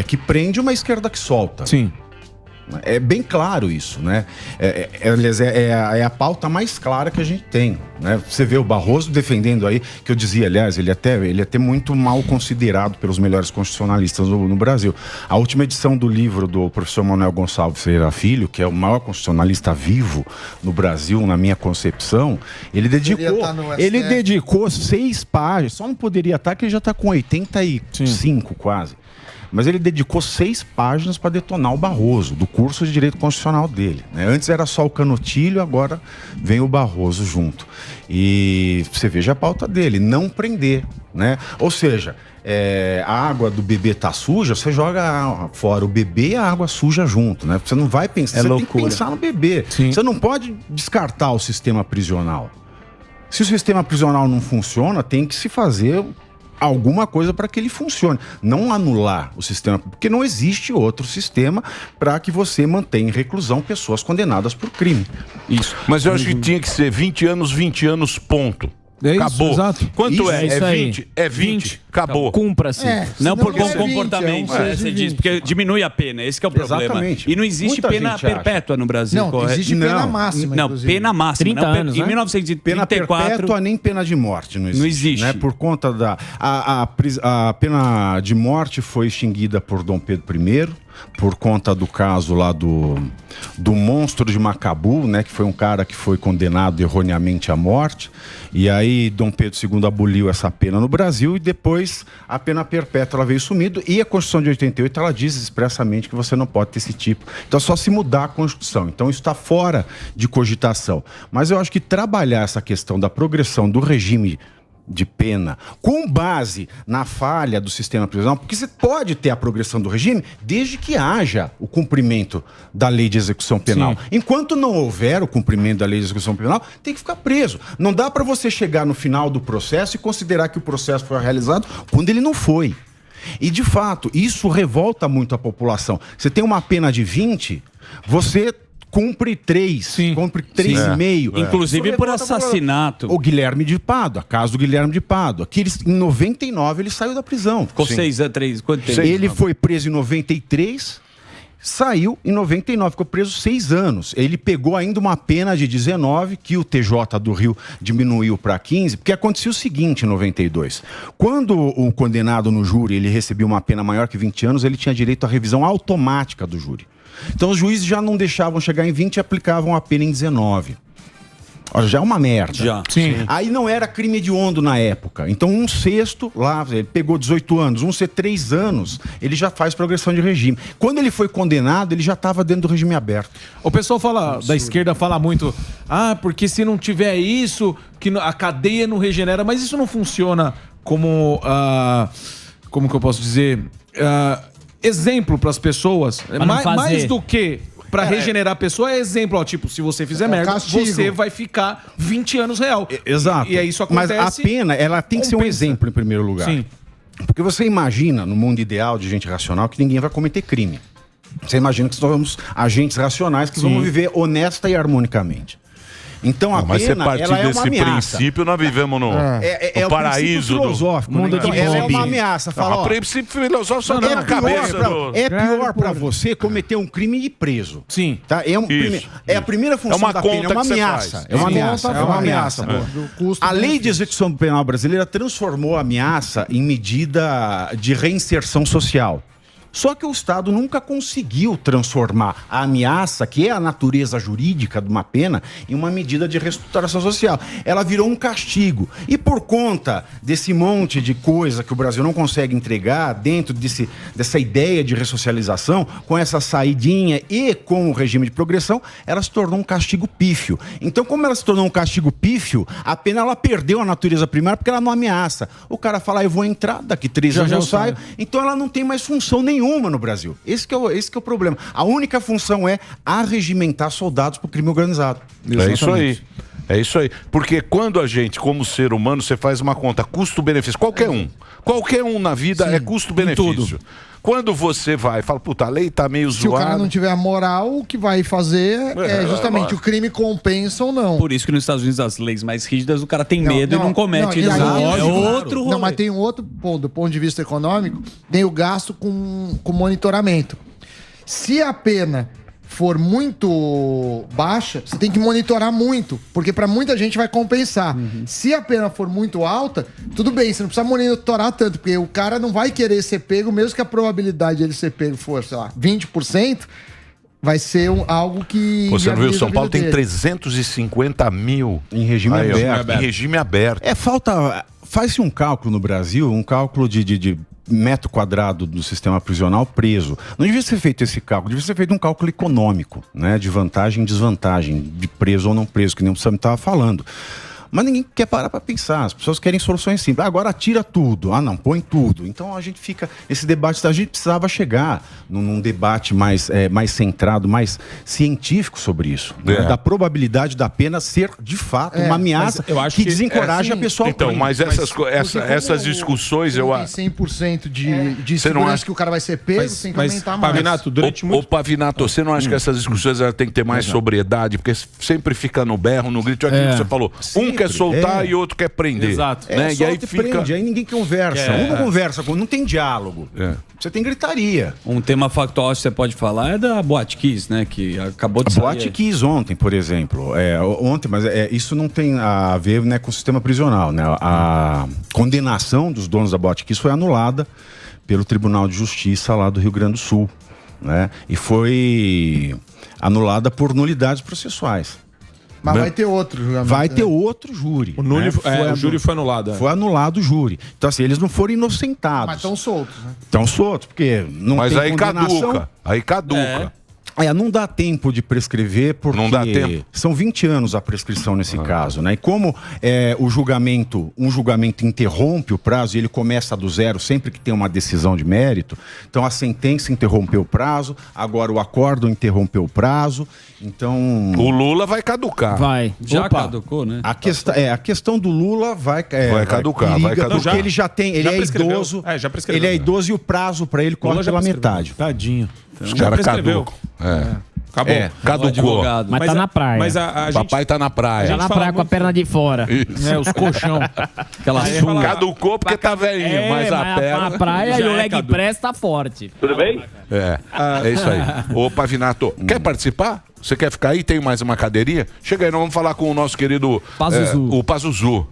que prende e uma esquerda que solta. Sim. É bem claro isso, né? Aliás, é a pauta mais clara que a gente tem, né? Você vê o Barroso defendendo aí, que eu dizia, aliás, ele é até muito mal considerado pelos melhores constitucionalistas no Brasil. A última edição do livro do professor Manuel Gonçalves Ferreira Filho, que é o maior constitucionalista vivo no Brasil, na minha concepção, ele dedicou 6 páginas, só não poderia estar, que ele já está com 85 quase. Mas ele dedicou 6 páginas para detonar o Barroso, do curso de Direito Constitucional dele, né? Antes era só o Canotilho, agora vem o Barroso junto. E você veja a pauta dele, não prender, né? Ou seja, a água do bebê tá suja, você joga fora o bebê e a água suja junto, né? Você não vai pensar, você tem que pensar no bebê. Sim. Você não pode descartar o sistema prisional. Se o sistema prisional não funciona, tem que se fazer alguma coisa para que ele funcione, não anular o sistema, porque não existe outro sistema para que você mantenha em reclusão pessoas condenadas por crime. Isso. Mas eu acho que tinha que ser 20 anos, ponto. É isso, acabou. Exato. Quanto isso, é? É 20? É 20. Acabou. Cumpra-se. Não por bom comportamento, você diz, porque diminui a pena, esse que é o problema. Exatamente. E não existe pena perpétua no Brasil, Não, correto? existe pena máxima, Não, inclusive. pena máxima. 30 anos, em né? 1934... Pena perpétua nem pena de morte não existe. Né? Por conta da... A pena de morte foi extinguida por Dom Pedro I, por conta do caso lá do monstro de Macabu, né, que foi um cara que foi condenado erroneamente à morte, e aí Dom Pedro II aboliu essa pena no Brasil, e depois a pena perpétua ela veio sumindo, e a Constituição de 88 ela diz expressamente que você não pode ter esse tipo. Então é só se mudar a Constituição. Então isso está fora de cogitação. Mas eu acho que trabalhar essa questão da progressão do regime de pena, com base na falha do sistema prisional, porque você pode ter a progressão do regime desde que haja o cumprimento da lei de execução penal. Sim. Enquanto não houver o cumprimento da lei de execução penal, tem que ficar preso. Não dá para você chegar no final do processo e considerar que o processo foi realizado quando ele não foi. E, de fato, isso revolta muito a população. Você tem uma pena de 20, você cumpre 3, cumpre 3,5. Inclusive por assassinato. O Guilherme de Pádua, a caso do Guilherme de Pádua, que em 99 ele saiu da prisão. Ficou 6 anos, 3, quanto tempo? Ele foi preso em 93, saiu em 99, ficou preso 6 anos. Ele pegou ainda uma pena de 19, que o TJ do Rio diminuiu para 15, porque acontecia o seguinte em 92. Quando o condenado no júri ele recebia uma pena maior que 20 anos, ele tinha direito à revisão automática do júri. Então os juízes já não deixavam chegar em 20 e aplicavam a pena em 19. Olha, já é uma merda. Já. Sim. Aí não era crime hediondo na época. Então 1/6, lá, ele pegou 18 anos, 3 anos, ele já faz progressão de regime. Quando ele foi condenado, ele já estava dentro do regime aberto. O pessoal fala, da esquerda fala muito, porque se não tiver isso, que a cadeia não regenera, mas isso não funciona como, como que eu posso dizer, exemplo para as pessoas, mais do que para regenerar a pessoa, é exemplo, ó, tipo, se você fizer merda, castigo. você vai ficar 20 anos real. Exato. E aí isso acontece. Mas a pena, ela tem que ser um exemplo em primeiro lugar. Sim. Porque você imagina, no mundo ideal de gente racional, que ninguém vai cometer crime. Você imagina que somos agentes racionais que vamos viver honesta e harmonicamente. Então a mas pena, partir ela é desse uma ameaça. princípio, nós vivemos no paraíso do filosófico. Mundo então, ela é uma ameaça. Fala, o princípio filosófico só tá na cabeça. É pior para você cometer um crime e ir preso. Sim. Tá? É a primeira função da pena, é uma ameaça. É uma ameaça. É uma ameaça. A lei de execução penal brasileira transformou a ameaça em medida de reinserção social. Só que o Estado nunca conseguiu transformar a ameaça, que é a natureza jurídica de uma pena, em uma medida de reestruturação social. Ela virou um castigo. E por conta desse monte de coisa que o Brasil não consegue entregar dentro dessa ideia de ressocialização, com essa saidinha e com o regime de progressão, ela se tornou um castigo pífio. Então, como ela se tornou um castigo pífio, a pena ela perdeu a natureza primária porque ela não ameaça. O cara fala, eu vou entrar, daqui 3 anos eu saio. Então ela não tem mais função nenhuma no Brasil. Esse que é o problema. A única função é arregimentar soldados para o crime organizado. É isso aí. É isso aí. Porque quando a gente, como ser humano, você faz uma conta custo-benefício, qualquer um na vida é custo-benefício. Quando você vai e fala, puta, a lei tá meio zoada. Se o cara não tiver a moral, o que vai fazer é justamente o crime compensa ou não. Por isso que nos Estados Unidos as leis mais rígidas, o cara tem medo e não comete. É outro rolê. Não, mas tem um outro ponto, do ponto de vista econômico, tem o gasto com monitoramento. Se a pena for muito baixa, você tem que monitorar muito, porque para muita gente vai compensar. Se a pena for muito alta, tudo bem, você não precisa monitorar tanto, porque o cara não vai querer ser pego, mesmo que a probabilidade de ele ser pego for, sei lá, 20%, vai ser algo que... Você não viu, São Paulo tem 350 mil em regime aberto. Em regime aberto. Faz-se um cálculo no Brasil, um cálculo de metro quadrado do sistema prisional preso. Não devia ser feito esse cálculo, devia ser feito um cálculo econômico, né, de vantagem e desvantagem, de preso ou não preso, que nem o Sam estava falando. Mas ninguém quer parar para pensar, as pessoas querem soluções simples. Agora tira tudo, não, põe tudo. Então a gente fica, esse debate, a gente precisava chegar num debate mais centrado, mais científico sobre isso, né? Da probabilidade da pena ser, de fato, uma ameaça que desencoraja a pessoa. Então, mas essas discussões, eu acho... Tem 100% de segurança que o cara vai ser pego, tem que aumentar mais. Pavinato, Pavinato, você não acha que essas discussões têm que ter mais sobriedade? Porque sempre fica no berro, no grito, aquilo que você falou. Quer soltar e outro quer prender. Exato. Né? E aí prende, aí ninguém conversa. Um não conversa, não tem diálogo. Você tem gritaria. Um tema factual que você pode falar é da Boate Kiss, né? Que acabou de sair. Boate Kiss ontem, por exemplo. Ontem, mas isso não tem a ver, né, com o sistema prisional, né? A condenação dos donos da Boate Kiss foi anulada pelo Tribunal de Justiça lá do Rio Grande do Sul, né? E foi anulada por nulidades processuais. Mas vai ter outro julgamento. Vai ter outro júri. O júri foi anulado. Foi anulado o júri. Então, assim, eles não foram inocentados. Mas estão soltos, né? Estão soltos, porque não Mas tem aí condenação. caduca. Aí caduca. Não dá tempo de prescrever, porque não dá tempo. São 20 anos a prescrição nesse caso, né? E como um julgamento interrompe o prazo e ele começa do zero sempre que tem uma decisão de mérito, então a sentença interrompeu o prazo, agora o acórdão interrompeu o prazo, então... O Lula vai caducar. Vai. Já caducou, né? A questão do Lula vai caducar. Porque ele já tem, ele é idoso, já prescreveu. ele é idoso e o prazo para ele corre pela metade. Tadinho. Os caras caducam. Acabou. Caducou. Mas tá na praia. Mas Papai tá na praia. Já na praia com a perna de fora. Os colchão. Aquela Caducou porque tá velhinho, mas a perna... Na praia e o leg press tá forte. Tudo bem? É isso aí. Ô, Pavinato, quer participar? Você quer ficar aí? Tem mais uma cadeirinha? Chega aí, nós vamos falar com o nosso querido... Pazuzu. O Pazuzu.